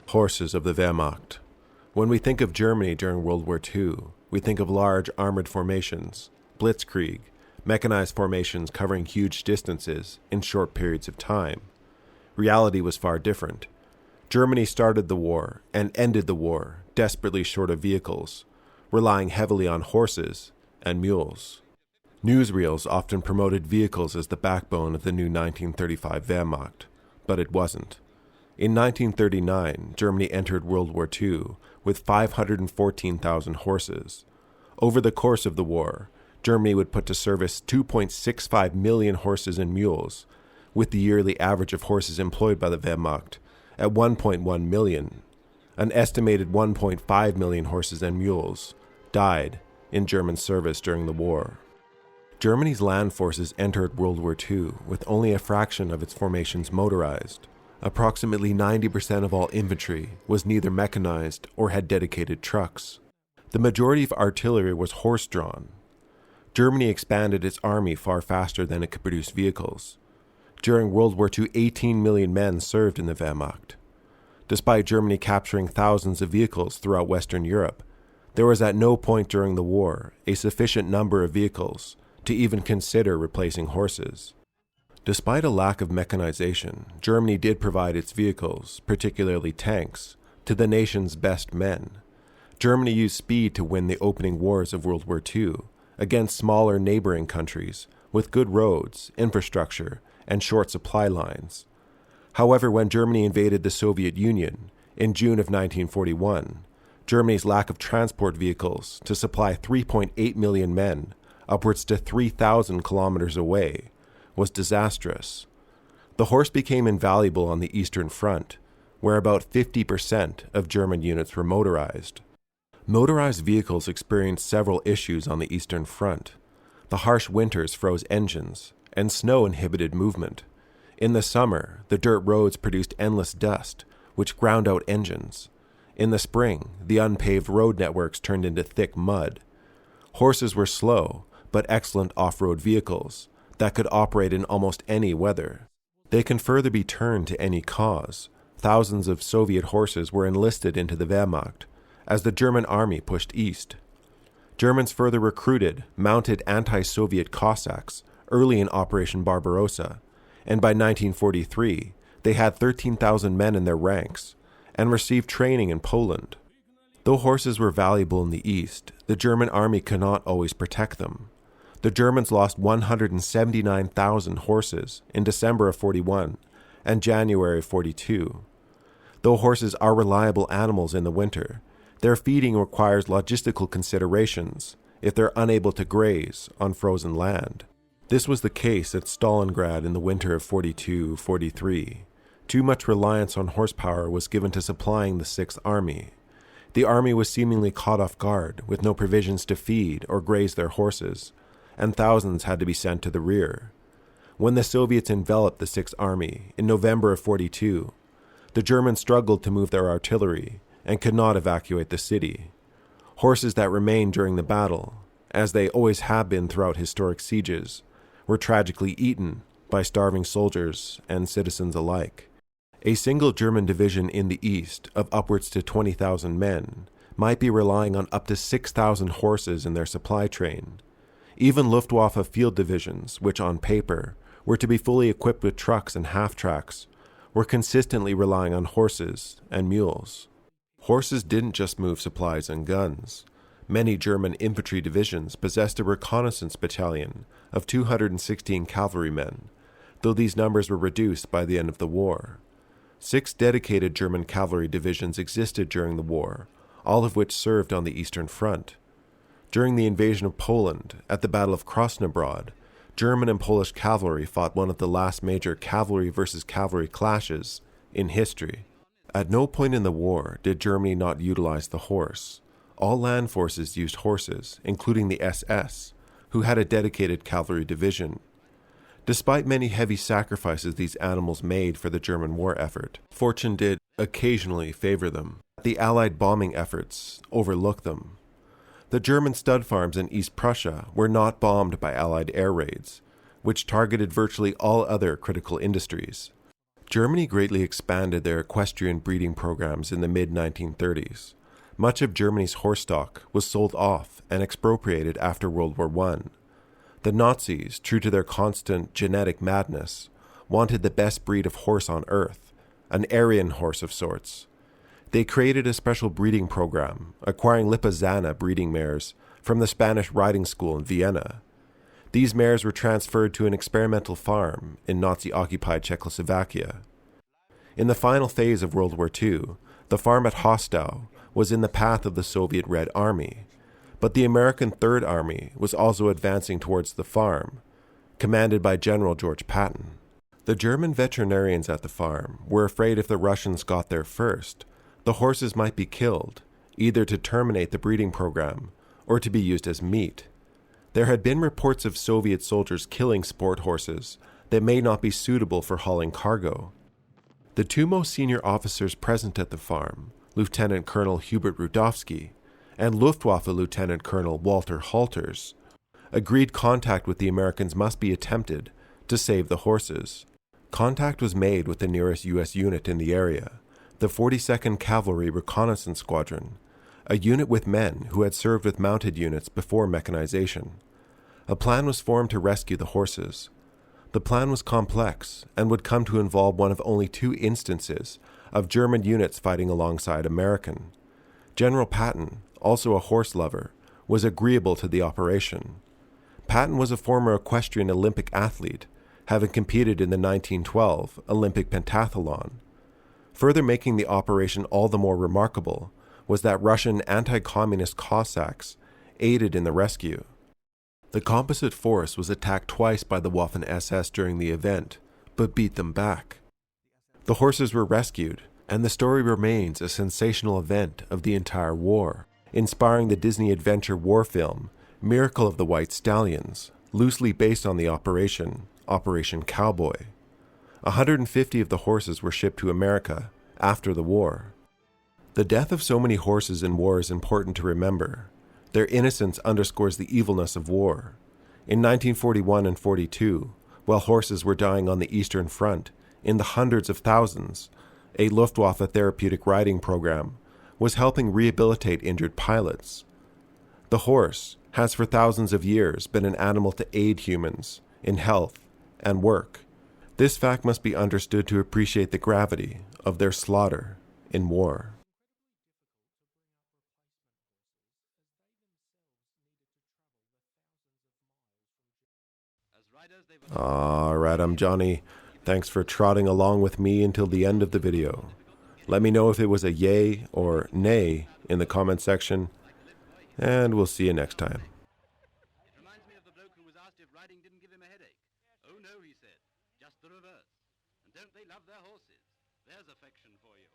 Horses of the Wehrmacht. When we think of Germany during World War II, we think of large armored formations, blitzkrieg, mechanized formations covering huge distances in short periods of time. Reality was far different. Germany started the war and ended the war desperately short of vehicles, relying heavily on horses and mules. Newsreels often promoted vehicles as the backbone of the new 1935 Wehrmacht, but it wasn't. In 1939, Germany entered World War II with 514,000 horses. Over the course of the war, Germany would put to service 2.65 million horses and mules, with the yearly average of horses employed by the Wehrmacht at 1.1 million. An estimated 1.5 million horses and mules died in German service during the war. Germany's land forces entered World War II with only a fraction of its formations motorized. Approximately 90% of all infantry was neither mechanized or had dedicated trucks. The majority of artillery was horse-drawn. Germany expanded its army far faster than it could produce vehicles. During World War II, 18 million men served in the Wehrmacht. Despite Germany capturing thousands of vehicles throughout Western Europe, there was at no point during the war a sufficient number of vehicles to even consider replacing horses. Despite a lack of mechanization, Germany did provide its vehicles, particularly tanks, to the nation's best men. Germany used speed to win the opening wars of World War II against smaller neighboring countries with good roads, infrastructure, and short supply lines. However, when Germany invaded the Soviet Union in June of 1941, Germany's lack of transport vehicles to supply 3.8 million men upwards to 3,000 kilometers away was disastrous. The horse became invaluable on the Eastern Front, where about 50% of German units were motorized. Motorized vehicles experienced several issues on the Eastern Front. The harsh winters froze engines, and snow inhibited movement. In the summer, the dirt roads produced endless dust, which ground out engines. In the spring, the unpaved road networks turned into thick mud. Horses were slow, but excellent off-road vehicles that could operate in almost any weather. They can further be turned to any cause. Thousands of Soviet horses were enlisted into the Wehrmacht as the German army pushed east. Germans further recruited mounted anti-Soviet Cossacks early in Operation Barbarossa, and by 1943, they had 13,000 men in their ranks and received training in Poland. Though horses were valuable in the east, the German army could not always protect them. The Germans lost 179,000 horses in December of 41 and January of 42. Though horses are reliable animals in the winter, their feeding requires logistical considerations if they're unable to graze on frozen land. This was the case at Stalingrad in the winter of 42-43. Too much reliance on horsepower was given to supplying the Sixth Army. The army was seemingly caught off guard with no provisions to feed or graze their horses, and thousands had to be sent to the rear. When the Soviets enveloped the Sixth Army in November of 42, the Germans struggled to move their artillery and could not evacuate the city. Horses that remained during the battle, as they always have been throughout historic sieges, were tragically eaten by starving soldiers and citizens alike. A single German division in the east of upwards to 20,000 men might be relying on up to 6,000 horses in their supply train. Even Luftwaffe field divisions, which on paper were to be fully equipped with trucks and half-tracks, were consistently relying on horses and mules. Horses didn't just move supplies and guns. Many German infantry divisions possessed a reconnaissance battalion of 216 cavalrymen, though these numbers were reduced by the end of the war. 6 dedicated German cavalry divisions existed during the war, all of which served on the Eastern Front. During the invasion of Poland at the Battle of Krasnobrod, German and Polish cavalry fought one of the last major cavalry versus cavalry clashes in history. At no point in the war did Germany not utilize the horse. All land forces used horses, including the SS, who had a dedicated cavalry division. Despite many heavy sacrifices these animals made for the German war effort, fortune did occasionally favor them. The Allied bombing efforts overlooked them. The German stud farms in East Prussia were not bombed by Allied air raids, which targeted virtually all other critical industries. Germany greatly expanded their equestrian breeding programs in the mid-1930s. Much of Germany's horse stock was sold off and expropriated after World War I. The Nazis, true to their constant genetic madness, wanted the best breed of horse on earth, an Aryan horse of sorts. They created a special breeding program, acquiring Lipizzaner breeding mares from the Spanish riding school in Vienna. These mares were transferred to an experimental farm in Nazi-occupied Czechoslovakia. In the final phase of World War II, the farm at Hostau was in the path of the Soviet Red Army, but the American Third Army was also advancing towards the farm, commanded by General George Patton. The German veterinarians at the farm were afraid if the Russians got there first, the horses might be killed, either to terminate the breeding program or to be used as meat. There had been reports of Soviet soldiers killing sport horses that may not be suitable for hauling cargo. The two most senior officers present at the farm, Lieutenant Colonel Hubert Rudowski and Luftwaffe Lieutenant Colonel Walter Halters, agreed contact with the Americans must be attempted to save the horses. Contact was made with the nearest U.S. unit in the area, the 42nd Cavalry Reconnaissance Squadron, a unit with men who had served with mounted units before mechanization. A plan was formed to rescue the horses. The plan was complex and would come to involve one of only two instances of German units fighting alongside American. General Patton, also a horse lover, was agreeable to the operation. Patton was a former equestrian Olympic athlete, having competed in the 1912 Olympic pentathlon. Further making the operation all the more remarkable was that Russian anti-communist Cossacks aided in the rescue. The composite force was attacked twice by the Waffen-SS during the event, but beat them back. The horses were rescued, and the story remains a sensational event of the entire war, inspiring the Disney adventure war film Miracle of the White Stallions, loosely based on the Operation Cowboy. 150 of the horses were shipped to America after the war. The death of so many horses in war is important to remember. Their innocence underscores the evilness of war. In 1941 and 42, while horses were dying on the Eastern Front in the hundreds of thousands, a Luftwaffe therapeutic riding program was helping rehabilitate injured pilots. The horse has for thousands of years been an animal to aid humans in health and work. This fact must be understood to appreciate the gravity of their slaughter in war. Alright, I'm Johnny. Thanks for trotting along with me until the end of the video. Let me know if it was a yay or nay in the comment section, and we'll see you next time. It reminds me of the bloke who was asked if riding didn't give him a headache. Oh no, he said, just the reverse. And don't they love their horses? There's affection for you.